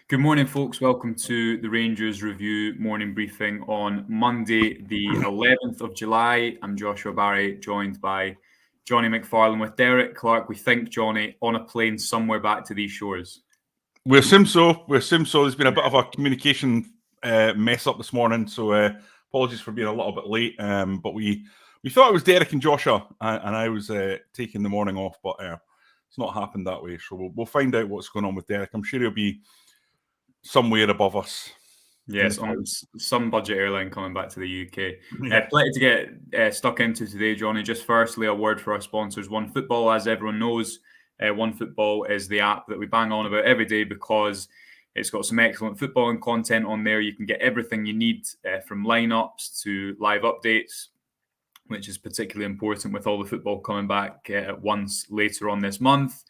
Good morning, folks. Welcome to the Rangers Review morning briefing on Monday, the 11th of July. I'm Joshua Barrie, joined by Jonny McFarlane with Derek Clark. We think, Jonny, on a plane somewhere back to these shores. We assume so. There's been a bit of a communication mess up this morning, so apologies for being a little bit late. But we thought it was Derek and Joshua, and I was taking the morning off, but it's not happened that way. So we'll find out what's going on with Derek. I'm sure he'll be somewhere above us. Yes, on some budget airline coming back to the UK. Plenty to get stuck into today, Jonny. Just firstly, a word for our sponsors. OneFootball, as everyone knows, OneFootball is the app that we bang on about every day because it's got some excellent footballing content on there. You can get everything you need from lineups to live updates, which is particularly important with all the football coming back at once later on this month.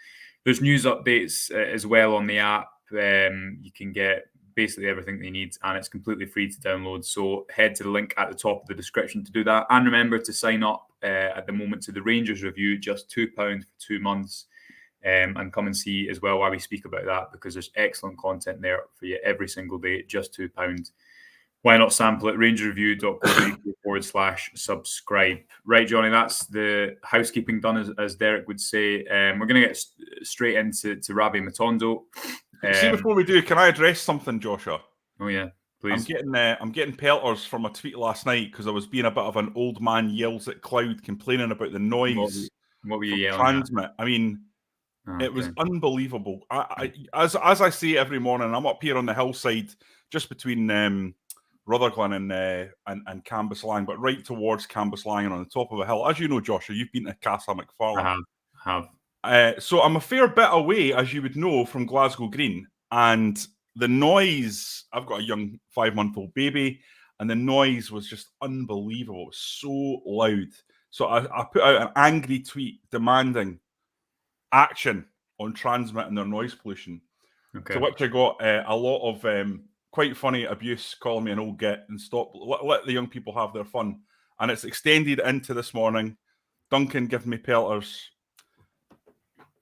There's news updates as well on the app. You can get basically everything they need, and it's completely free to download. So head to the link at the top of the description to do that. And remember to sign up at the moment to the Rangers Review, just £2 for 2 months. And come and see as well why we speak about that, because there's excellent content there for you every single day, just £2. Why not sample it? rangerreview.co.uk/subscribe. Right, Jonny, that's the housekeeping done, as Derek would say. We're going to get straight into Rabbi Matondo. See, before we do, can I address something, Joshua? Oh yeah, please. I'm getting pelters from a tweet last night because I was being a bit of an old man yells at cloud, complaining about the noise. What were you yelling transmit at? I mean, it was unbelievable. As I say every morning, I'm up here on the hillside, just between Rutherglen and Cambuslang, but right towards Cambuslang and on the top of a hill. As you know, Joshua, you've been to Castle McFarlane. I have. So I'm a fair bit away, as you would know, from Glasgow Green. And the noise, I've got a young 5-month-old baby, and the noise was just unbelievable. It was so loud. So I put out an angry tweet demanding action on Transmit and their noise pollution. Okay. To which I got a lot of quite funny abuse, calling me an old git and stop, let the young people have their fun. And it's extended into this morning. Duncan giving me pelters.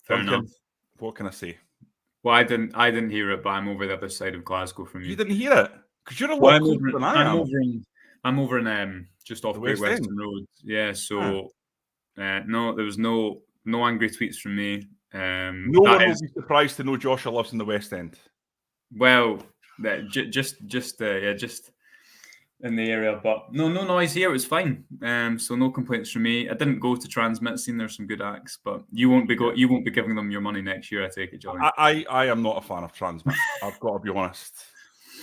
Fair Duncan, enough. what can I say? Well, I didn't hear it, but I'm over the other side of Glasgow from you. You didn't hear it? Because you're a lot closer than I am. I'm over in just off Great Western Road. Yeah, so no, there was no angry tweets from me. No one will be surprised to know Joshua lives in the West End. Well, just in the area, but no noise here. It was fine. So no complaints from me. I didn't go to Transmit. Seen there's some good acts, but you won't be giving them your money next year, I take it, Jonny. I am not a fan of Transmit. I've got to be honest.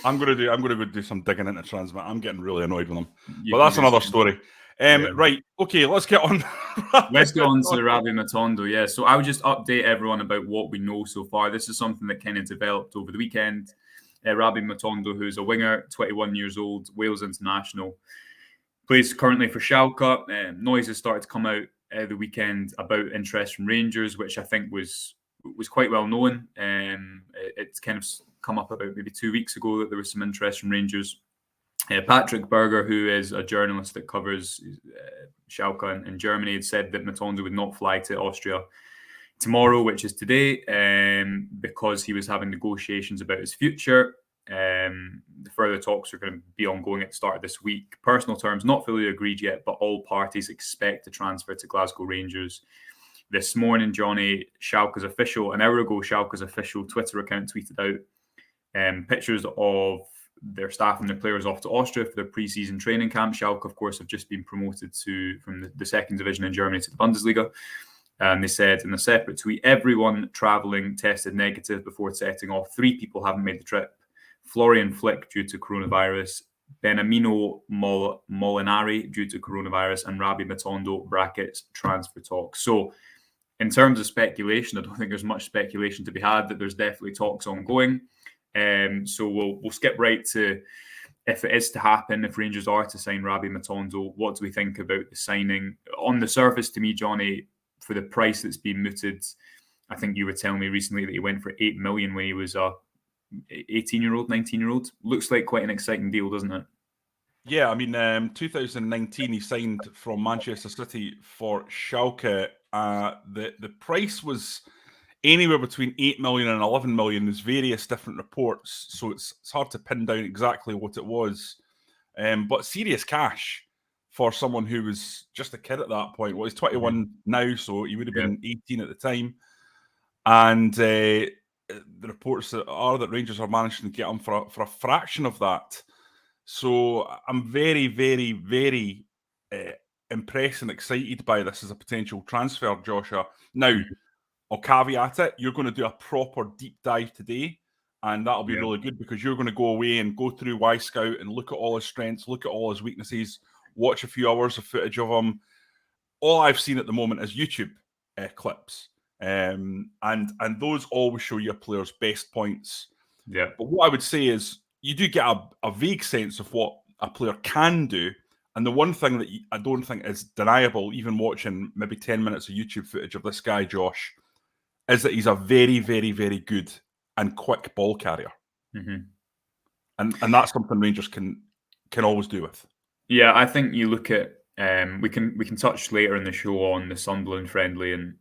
I'm gonna go do some digging into Transmit. I'm getting really annoyed with them, but that's another story. Right, okay, let's get on. Let's get on to Rabbi Matondo. Yeah, so I would just update everyone about what we know so far. This is something that kind of developed over the weekend. Rabbi Matondo, who's a winger, 21 years old, Wales international, plays currently for Schalke. Noises started to come out the weekend about interest from Rangers, which I think was quite well known. It's kind of come up about maybe 2 weeks ago that there was some interest from Rangers. Patrick Berger, who is a journalist that covers Schalke in Germany, had said that Matondo would not fly to Austria tomorrow, which is today, because he was having negotiations about his future. The further talks are going to be ongoing at the start of this week. Personal terms not fully agreed yet, but all parties expect to transfer to Glasgow Rangers. This morning, Jonny, an hour ago, Schalke's official Twitter account tweeted out pictures of their staff and their players off to Austria for their pre-season training camp. Schalke, of course, have just been promoted from the second division in Germany to the Bundesliga. And they said in a separate tweet, everyone travelling tested negative before setting off. 3 people haven't made the trip. Florian Flick due to coronavirus, Benamino Molinari due to coronavirus, and Rabbi Matondo (transfer talks). So in terms of speculation, I don't think there's much speculation to be had, that there's definitely talks ongoing. So we'll skip right to, if it is to happen, if Rangers are to sign Rabbi Matondo, what do we think about the signing? On the surface, to me, Jonny, for the price that's been mooted, I think you were telling me recently that he went for $8 million when he was a 18-year-old, 19-year-old. Looks like quite an exciting deal, doesn't it? Yeah, I mean, 2019 he signed from Manchester City for Schalke. The price was anywhere between 8 million and 11 million. There's various different reports, so it's hard to pin down exactly what it was. But serious cash for someone who was just a kid at that point. Well, he's 21 now, so he would have been 18 at the time. And the reports are that Rangers are managing to get him for a fraction of that. So I'm very, very, very impressed and excited by this as a potential transfer, Joshua. Now, I'll caveat it. You're going to do a proper deep dive today, and that'll be really good because you're going to go away and go through Y-Scout and look at all his strengths, look at all his weaknesses, watch a few hours of footage of him. All I've seen at the moment is YouTube clips. And those always show you a player's best points. Yeah. But what I would say is you do get a vague sense of what a player can do. And the one thing that I don't think is deniable, even watching maybe 10 minutes of YouTube footage of this guy, Josh, is that he's a very, very, very good and quick ball carrier. And that's something Rangers can always do with. Yeah, I think you look at we can touch later in the show on the Sunderland friendly, and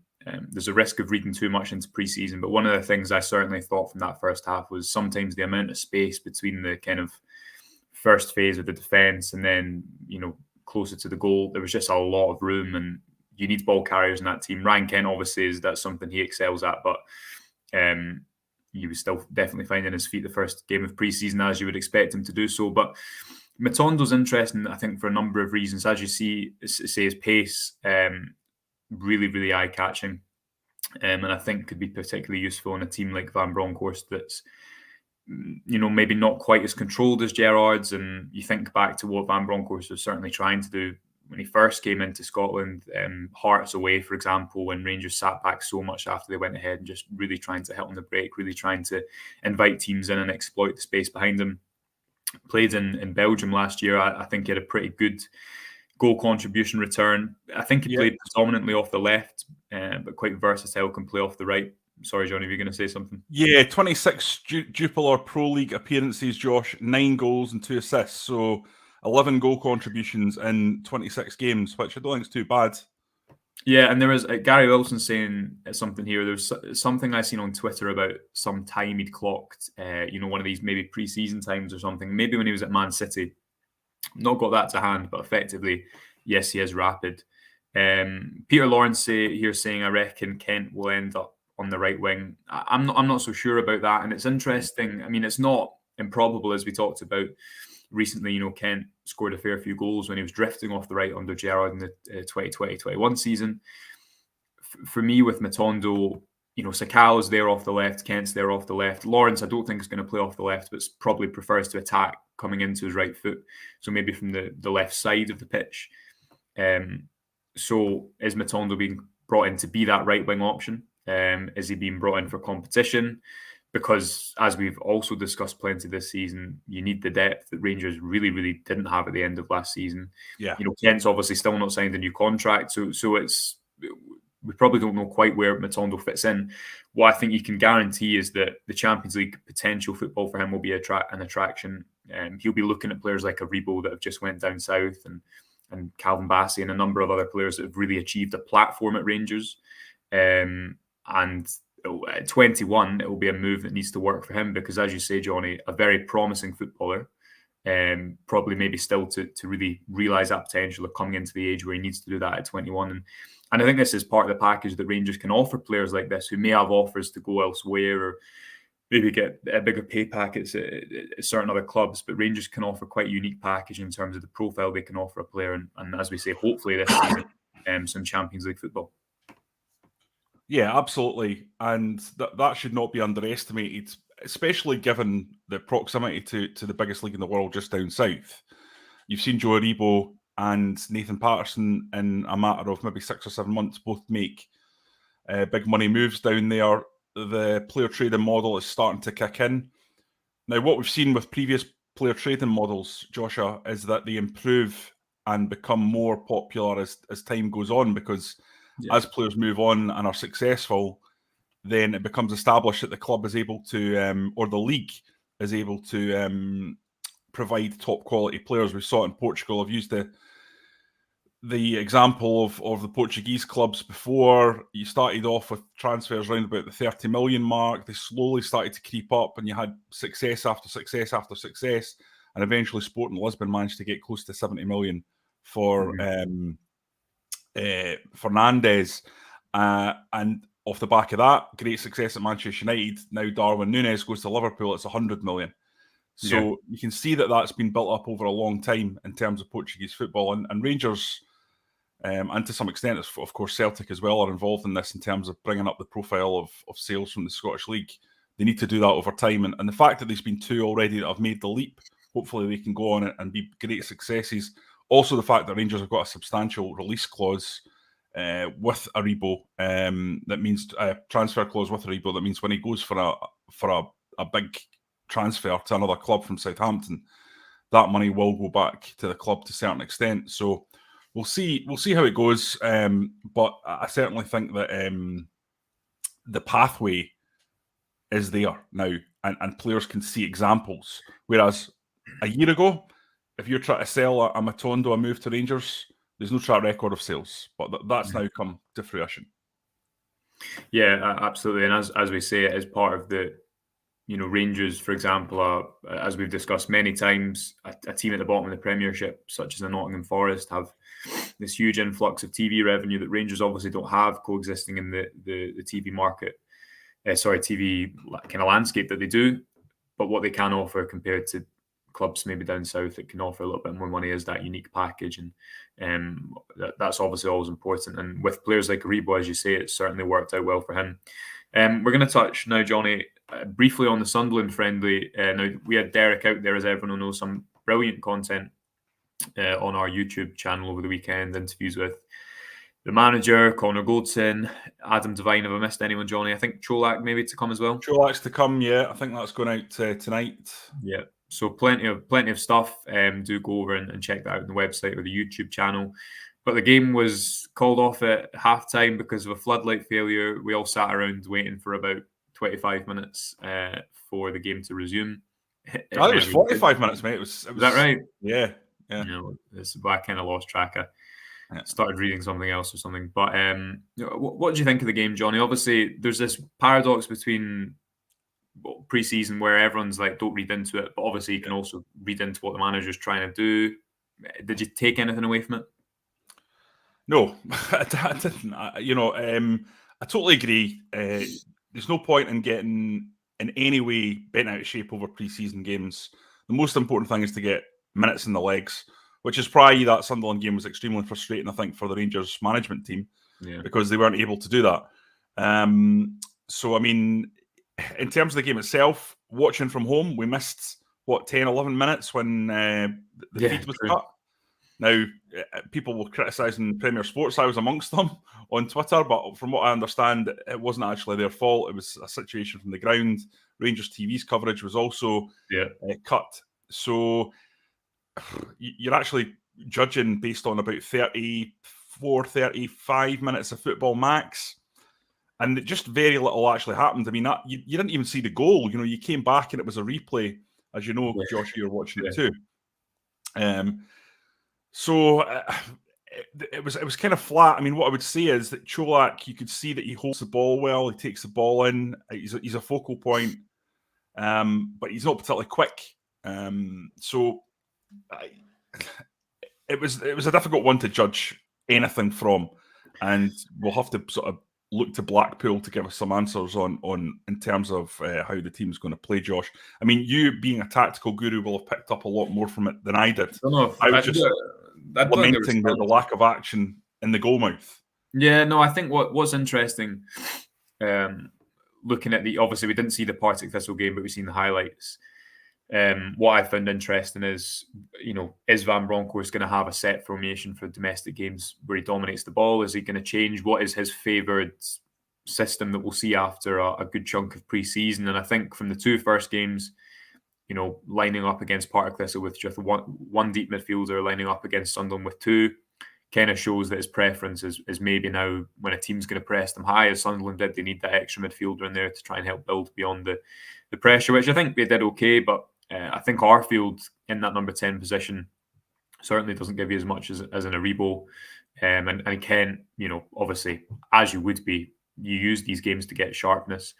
there's a risk of reading too much into pre-season. But one of the things I certainly thought from that first half was sometimes the amount of space between the kind of first phase of the defence and then, closer to the goal, there was just a lot of room, and you need ball carriers in that team. Ryan Kent obviously that's something he excels at, but he was still definitely finding his feet the first game of pre-season, as you would expect him to do so. But Matondo's interesting, I think, for a number of reasons. As you say, his pace, really, really eye-catching, and I think could be particularly useful in a team like Van Bronckhorst that's, maybe not quite as controlled as Gerrard's. And you think back to what Van Bronckhorst was certainly trying to do when he first came into Scotland, Hearts away, for example, when Rangers sat back so much after they went ahead and just really trying to hit on the break, really trying to invite teams in and exploit the space behind them. Played in Belgium last year. I think he had a pretty good goal contribution return. I think he played predominantly off the left, but quite versatile, can play off the right. Sorry, Johnny, were you going to say something? Yeah, 26 Jupiler Pro League appearances, Josh, 9 goals and 2 assists. So 11 goal contributions in 26 games, which I don't think is too bad. Yeah, and there was Gary Wilson saying something here. There was something I seen on Twitter about some time he'd clocked, one of these maybe pre-season times or something, maybe when he was at Man City. Not got that to hand, but effectively, yes, he is rapid. Peter Lawrence saying, I reckon Kent will end up on the right wing. I'm not so sure about that, and it's interesting. I mean, it's not improbable, as we talked about recently. Kent scored a fair few goals when he was drifting off the right under Gerrard in the 2020-21 season. For me, with Matondo, Sakala's there off the left, Kent's there off the left. Lawrence, I don't think is going to play off the left, but probably prefers to attack coming into his right foot. So maybe from the left side of the pitch. So is Matondo being brought in to be that right wing option? Is he being brought in for competition? Because as we've also discussed plenty this season, you need the depth that Rangers really, really didn't have at the end of last season. Yeah. Kent's obviously still not signed a new contract. So it's, we probably don't know quite where Matondo fits in. What I think you can guarantee is that the Champions League potential football for him will be an attraction. He'll be looking at players like Aribo that have just went down south, and Calvin Bassey and a number of other players that have really achieved a platform at Rangers. And at 21, it will be a move that needs to work for him because, as you say, Johnny, a very promising footballer, probably maybe still to really realise that potential of coming into the age where he needs to do that at 21. And I think this is part of the package that Rangers can offer players like this who may have offers to go elsewhere or maybe get a bigger pay packets at certain other clubs. But Rangers can offer quite a unique package in terms of the profile they can offer a player. And as we say, hopefully this season, some Champions League football. Yeah, absolutely. And that should not be underestimated, especially given the proximity to the biggest league in the world just down south. You've seen Joe Aribo and Nathan Patterson in a matter of maybe 6 or 7 months both make big money moves down there. The player trading model is starting to kick in. Now, what we've seen with previous player trading models, Joshua, is that they improve and become more popular as time goes on because as players move on and are successful, then it becomes established that the club is able to, or the league is able to provide top quality players. We saw it in Portugal. I've used the the example of the Portuguese clubs before. You started off with transfers around about the 30 million mark. They slowly started to creep up, and you had success after success after success. And eventually Sporting Lisbon managed to get close to 70 million for Fernandes. And off the back of that, great success at Manchester United. Now Darwin Núñez goes to Liverpool. It's 100 million. So you can see that that's been built up over a long time in terms of Portuguese football. And Rangers, and to some extent, of course, Celtic as well, are involved in this in terms of bringing up the profile of sales from the Scottish League. They need to do that over time. And the fact that there's been two already that have made the leap, hopefully they can go on it and be great successes. Also, the fact that Rangers have got a substantial release clause with Aribo, that means a transfer clause with Aribo. That means when he goes for a big transfer to another club from Southampton, that money will go back to the club to a certain extent. So we'll see how it goes. But I certainly think that the pathway is there now, and players can see examples. Whereas a year ago, if you're trying to sell a Matondo a move to Rangers, there's no track record of sales, but that's now come to fruition. Yeah, absolutely. And as we say, it is part of the, Rangers, for example, as we've discussed many times, a team at the bottom of the Premiership, such as the Nottingham Forest, have this huge influx of TV revenue that Rangers obviously don't have coexisting in the TV market, TV kind of landscape that they do. But what they can offer compared to clubs maybe down south that can offer a little bit more money is that unique package, and that's obviously always important. And with players like Aribo, as you say, it's certainly worked out well for him. We're going to touch now, Jonny, briefly on the Sunderland friendly. Now, we had Derek out there, as everyone knows, some brilliant content on our YouTube channel over the weekend, interviews with the manager, Connor Goldson, Adam Devine. Have I missed anyone, Jonny? I think Cholak maybe to come as well. Cholak's to come, yeah. I think that's going out tonight. Yeah. So plenty of stuff. Do go over and check that out on the website or the YouTube channel. But the game was called off at halftime because of a floodlight failure. We all sat around waiting for about 25 minutes for the game to resume. It was 45 minutes, mate. Was that right? Yeah. I kind of lost track. I started reading something else or something. But what do you think of the game, Jonny? Obviously, there's this paradox between pre-season where everyone's like, don't read into it, but obviously you can also read into what the manager's trying to do. Did you take anything away from it? No, I didn't. I totally agree. There's no point in getting in any way bent out of shape over pre-season games. The most important thing is to get minutes in the legs, which is probably that Sunderland game was extremely frustrating, I think, for the Rangers management team, because they weren't able to do that. So, I mean, in terms of the game itself, watching from home, we missed, 10, 11 minutes when the feed was cut. Now, people were criticising Premier Sports. I was amongst them on Twitter, but from what I understand, it wasn't actually their fault. It was a situation from the ground. Rangers TV's coverage was also cut. So you're actually judging based on about 34, 35 minutes of football max. And just very little actually happened. I mean, you didn't even see the goal. You came back and it was a replay. As you know, Josh, you're watching it too. So it was kind of flat. I mean, what I would say is that Cholak, you could see that he holds the ball well. He takes the ball in. He's a focal point, but he's not particularly quick. So it was a difficult one to judge anything from, and we'll have to sort of look to Blackpool to give us some answers on in terms of how the team's going to play, Josh. I mean, you being a tactical guru will have picked up a lot more from it than I did. I was just lamenting the lack of action in the goalmouth. Yeah, no, I think what's interesting, looking at obviously we didn't see the Partick Thistle game, but we've seen the highlights. What I found interesting is, is Van Bronckhorst going to have a set formation for domestic games where he dominates the ball? Is he going to change? What is his favoured system that we'll see after a good chunk of pre-season? And I think from the two first games, lining up against Partick Thistle with just one deep midfielder, lining up against Sunderland with two, kind of shows that his preference is maybe now when a team's going to press them high, as Sunderland did, they need that extra midfielder in there to try and help build beyond the pressure, which I think they did okay, but I think Arfield in that number 10 position Certainly doesn't give you as much as an Aribo. And Kent, obviously, as you would be, you use these games to get sharpness.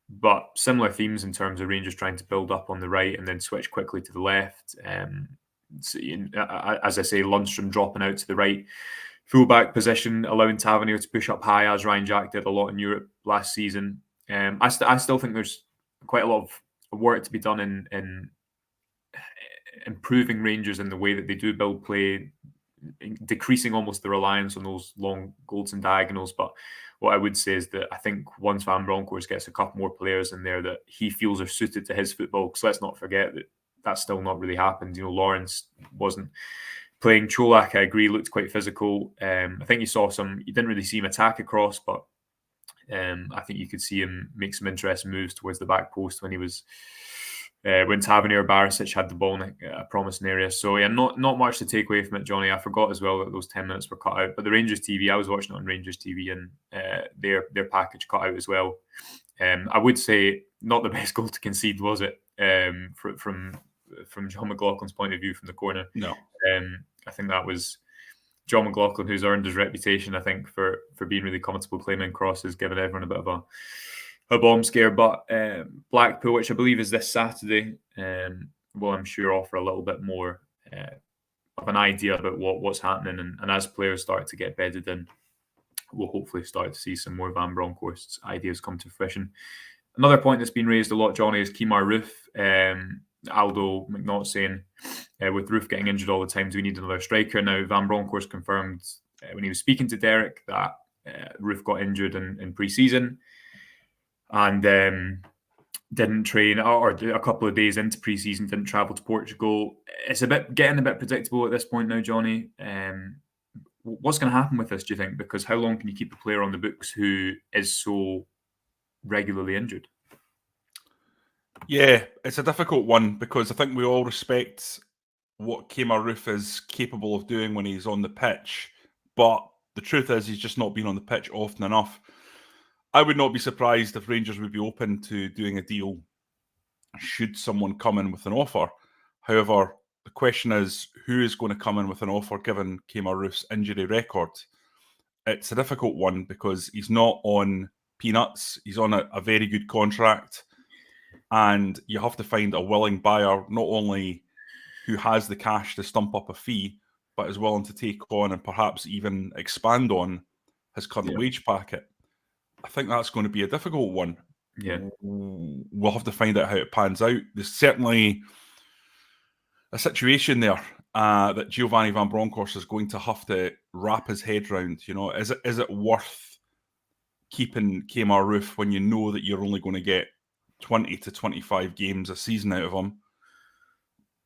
But similar themes in terms of Rangers trying to build up on the right and then switch quickly to the left. So, as I say, Lundstrom dropping out to the right fullback position, allowing Tavernier to push up high, as Ryan Jack did a lot in Europe last season. I still think there's quite a lot of work to be done in improving Rangers in the way that they do build play, decreasing almost the reliance on those long goals and diagonals. But what I would say is that I think once Van Bronckhorst gets a couple more players in there that he feels are suited to his football, because let's not forget that that's still not really happened. Lawrence wasn't playing. Cholak, I agree, looked quite physical. I think you didn't really see him attack across, but I think you could see him make some interesting moves towards the back post when he was when Tavernier or Barisic had the ball in a promising area. So yeah, not much to take away from it, Johnny. I forgot as well that those 10 minutes were cut out. But the Rangers TV, I was watching it on Rangers TV, and their package cut out as well. I would say not the best goal to concede, was it? From John McLaughlin's point of view from the corner. No. I think that was John McLaughlin, who's earned his reputation, I think, for being really comfortable claiming crosses, giving everyone a bit of a bomb scare. But Blackpool, which I believe is this Saturday, will, I'm sure, offer a little bit more of an idea about what's happening. And as players start to get bedded in, we'll hopefully start to see some more Van Bronckhorst's ideas come to fruition. Another point that's been raised a lot, Johnny, is Kemar Roofe. Aldo McNaught saying, with Roofe getting injured all the time, do we need another striker? Now, Van Bronckhorst confirmed when he was speaking to Derek that Roofe got injured in pre-season and didn't train, or a couple of days into pre-season, didn't travel to Portugal. It's getting a bit predictable at this point now, Johnny. What's going to happen with this, do you think? Because how long can you keep a player on the books who is so regularly injured? Yeah, it's a difficult one because I think we all respect what Kemar Roofe is capable of doing when he's on the pitch. But the truth is he's just not been on the pitch often enough. I would not be surprised if Rangers would be open to doing a deal should someone come in with an offer. However, the question is, who is going to come in with an offer given Kemar Roofe's injury record? It's a difficult one because he's not on peanuts. He's on a very good contract. And you have to find a willing buyer, not only who has the cash to stump up a fee, but is willing to take on and perhaps even expand on his current wage packet. I think that's going to be a difficult one. Yeah, we'll have to find out how it pans out. There's certainly a situation there that Giovanni Van Bronckhorst is going to have to wrap his head around. Is it worth keeping Kemar Roofe when you know that you're only going to get 20 to 25 games a season out of him?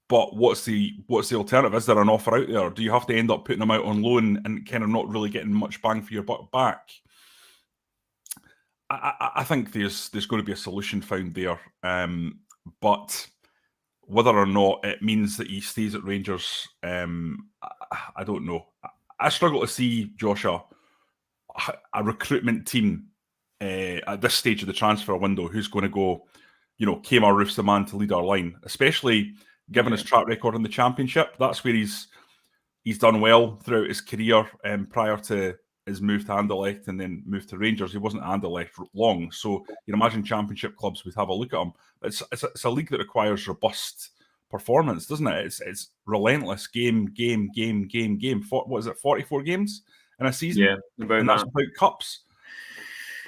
But what's the alternative? Is there an offer out there? Do you have to end up putting him out on loan and kind of not really getting much bang for your buck back? I think there's going to be a solution found there. But whether or not it means that he stays at Rangers, I don't know. I struggle to see, Joshua, a recruitment team at this stage of the transfer window who's going to go, Kemar Roofe's the man to lead our line, especially given his track record in the Championship. That's where he's done well throughout his career. Prior to his move to Anderlecht and then move to Rangers, he wasn't at Anderlecht long. So you can imagine Championship clubs would have a look at him. It's a league that requires robust performance, doesn't it? It's relentless game. What is it, 44 games in a season? Yeah, that's without cups.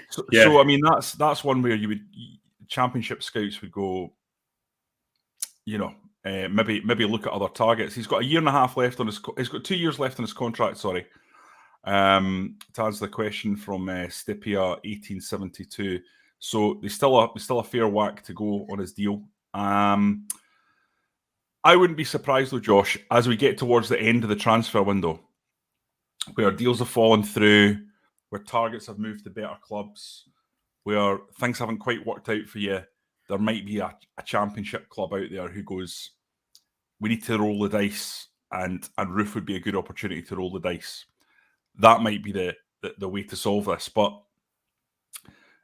So I mean, that's one where Championship scouts would go, maybe look at other targets. He's got a year and a half left on he's got 2 years left on his contract. Sorry. To answer the question from Stipia 1872, so there's still a fair whack to go on his deal. I wouldn't be surprised though, Josh, as we get towards the end of the transfer window, where deals have fallen through, where targets have moved to better clubs, where things haven't quite worked out for you. There might be a Championship club out there who goes, we need to roll the dice, and Roofe would be a good opportunity to roll the dice. That might be the way to solve this. But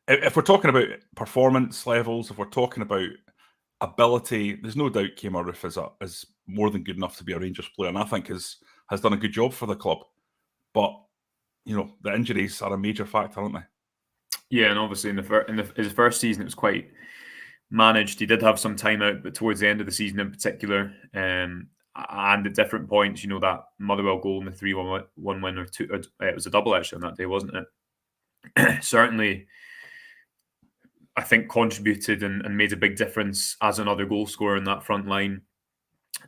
if we're talking about performance levels, if we're talking about ability, there's no doubt Kemar Roofe is more than good enough to be a Rangers player, and I think has done a good job for the club. But the injuries are a major factor, aren't they? Yeah, and obviously in his first season, it was quite managed. He did have some time out, but towards the end of the season in particular, and at different points, that Motherwell goal in the 3-1 win, or two, it was a double actually on that day, wasn't it? Certainly, I think contributed and made a big difference as another goal scorer in that front line.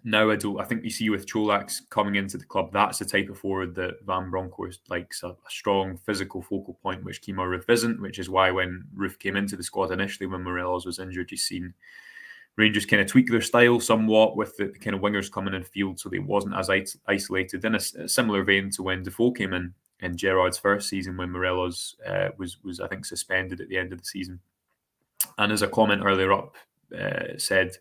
Now I think you see with Cholak's coming into the club, that's the type of forward that Van Bronckhorst likes, a strong physical focal point, which Kemar Roofe isn't, which is why when Roofe came into the squad initially when Morelos was injured, you've seen Rangers kind of tweak their style somewhat with the kind of wingers coming in field, so they wasn't as isolated, in a similar vein to when Defoe came in Gerrard's first season when Morelos was I think suspended at the end of the season. And as a comment earlier up said,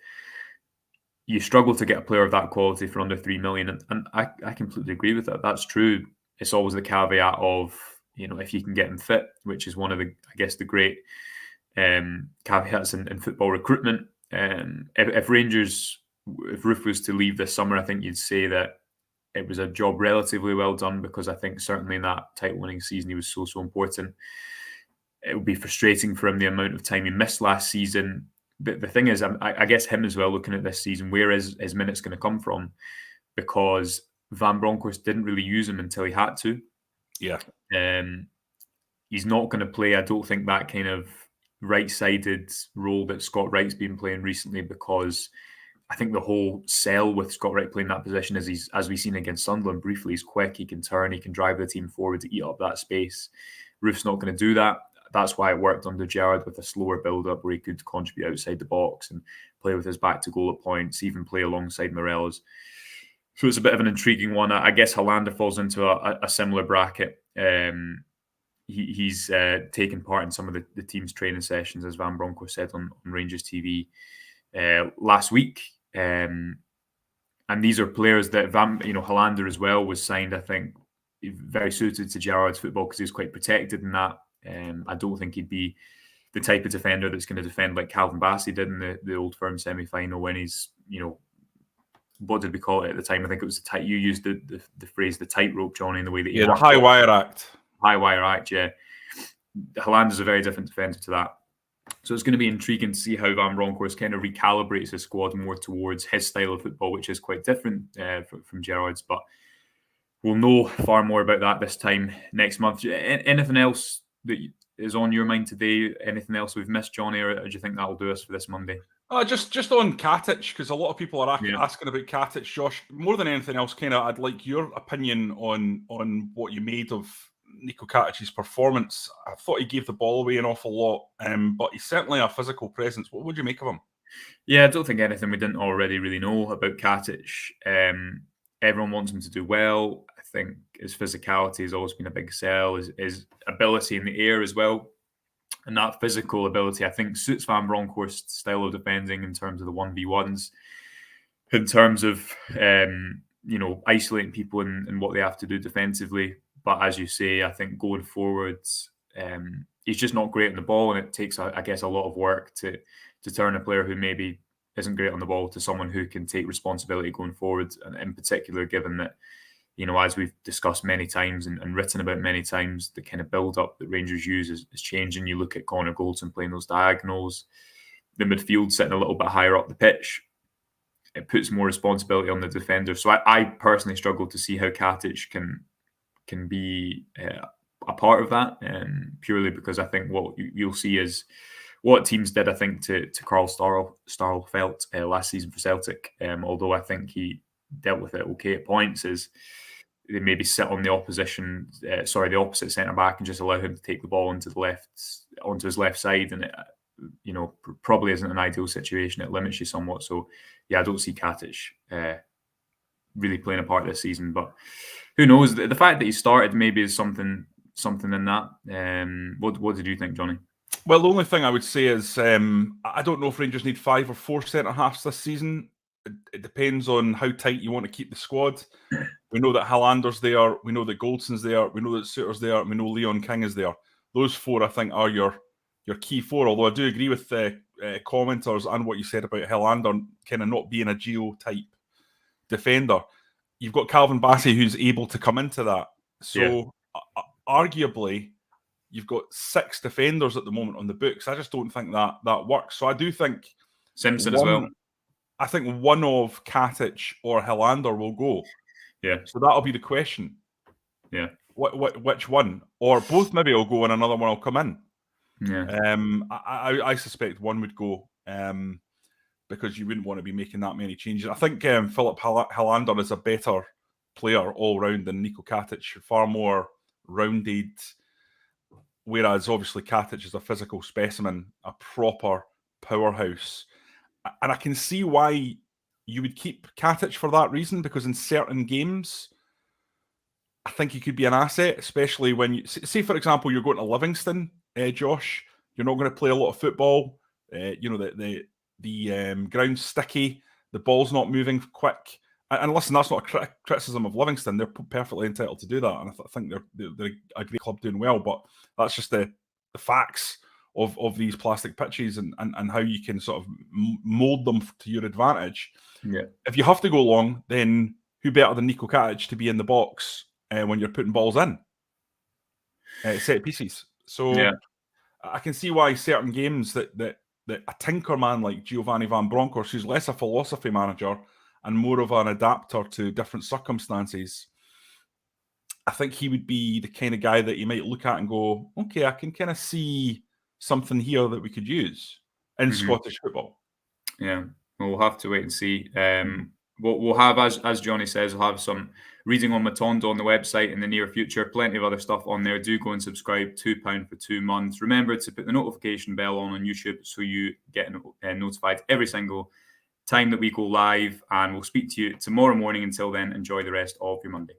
you struggle to get a player of that quality for under 3 million. And I completely agree with that. That's true. It's always the caveat of, if you can get him fit, which is one of the great caveats in football recruitment. If Roofe was to leave this summer, I think you'd say that it was a job relatively well done, because I think certainly in that title-winning season, he was so important. It would be frustrating for him the amount of time he missed last season. The thing is, I guess him as well, looking at this season, where is his minutes going to come from? Because Van Bronckhorst didn't really use him until he had to. Yeah. He's not going to play, I don't think, that kind of right-sided role that Scott Wright's been playing recently, because I think the whole sell with Scott Wright playing that position is as we've seen against Sunderland briefly, he's quick, he can turn, he can drive the team forward to eat up that space. Roofe's not going to do that. That's why it worked under Gerrard with a slower build-up where he could contribute outside the box and play with his back to goal at points, even play alongside Morelos. So it's a bit of an intriguing one. I guess Hollander falls into a similar bracket. He's taken part in some of the team's training sessions, as Van Bronckhorst said on Rangers TV last week. And these are players that Hollander as well was signed, I think, very suited to Gerrard's football because he was quite protected in that. I don't think he'd be the type of defender that's going to defend like Calvin Bassey did in the Old Firm semi-final when he's, what did we call it at the time? I think it was you used the phrase the tightrope, Johnny, in the way that the high wire act. High wire act, yeah. Hollander's a very different defender to that. So it's going to be intriguing to see how Van Bronckhorst kind of recalibrates his squad more towards his style of football, which is quite different from Gerrard's. But we'll know far more about that this time next month. Anything else that is on your mind today? Anything else we've missed, Johnny, or do you think that'll do us for this Monday? Just on Katic, because a lot of people are asking about Katic, Josh. More than anything else, I'd like your opinion on what you made of Nico Katic's performance. I thought he gave the ball away an awful lot, but he's certainly a physical presence. What would you make of him? Yeah, I don't think anything we didn't already really know about Katic. Everyone wants him to do well. I think his physicality has always been a big sell. His ability in the air as well. And that physical ability, I think, suits Van Bronckhorst's style of defending in terms of the 1v1s, in terms of, isolating people and what they have to do defensively. But as you say, I think going forwards, he's just not great on the ball. And it takes, I guess, a lot of work to turn a player who maybe isn't great on the ball to someone who can take responsibility going forward. And in particular, given that, as we've discussed many times and written about many times, the kind of build-up that Rangers use is changing. You look at Connor Goldson playing those diagonals, the midfield sitting a little bit higher up the pitch. It puts more responsibility on the defender. So I personally struggle to see how Katic can be a part of that, purely because I think what you'll see is what teams did, I think, to Carl Starlfelt last season for Celtic, although I think he dealt with it okay at points, is they maybe sit on the opposite centre-back and just allow him to take the ball onto his left side, and it, probably isn't an ideal situation. It limits you somewhat. So, yeah, I don't see Katic really playing a part this season, but who knows? The fact that he started maybe is something in that. What did you think, Johnny? Well, the only thing I would say is I don't know if Rangers need 5 or 4 centre-halves this season. It depends on how tight you want to keep the squad. We know that Hollander's there. We know that Goldson's there. We know that Suter's there. We know Leon King is there. Those 4, I think, are your key 4. Although I do agree with the commenters and what you said about Hollander kind of not being a Geo type. defender. You've got Calvin Bassey who's able to come into that. So arguably, you've got 6 defenders at the moment on the books. I just don't think that works. So I do think Simpson as well. I think one of Katic or Helander will go. Yeah. So that'll be the question. Yeah. Which one? Or both maybe will go and another one will come in. Yeah. I suspect one would go because you wouldn't want to be making that many changes. I think Philip Helander is a better player all round than Niko Katic, far more rounded. Whereas obviously Katic is a physical specimen, a proper powerhouse. And I can see why you would keep Katic for that reason, because in certain games, I think he could be an asset, especially when you say, for example, you're going to Livingston, Josh. You're not going to play a lot of football. The ground's sticky. The ball's not moving quick. And listen, that's not a criticism of Livingston. They're perfectly entitled to do that, and I think they're a great club doing well. But that's just the facts of these plastic pitches and how you can sort of mould them to your advantage. Yeah. If you have to go long, then who better than Niko Katic to be in the box when you're putting balls in set pieces? So I can see why certain games that a tinker man like Giovanni Van Bronckhorst, who's less a philosophy manager and more of an adapter to different circumstances, I think he would be the kind of guy that you might look at and go, okay, I can kind of see something here that we could use in Scottish football. Yeah, well, we'll have to wait and see. We'll have, as Johnny says, we'll have some reading on Matondo on the website in the near future. Plenty of other stuff on there. Do go and subscribe. £2 for 2 months. Remember to put the notification bell on YouTube so you get notified every single time that we go live. And we'll speak to you tomorrow morning. Until then, enjoy the rest of your Monday.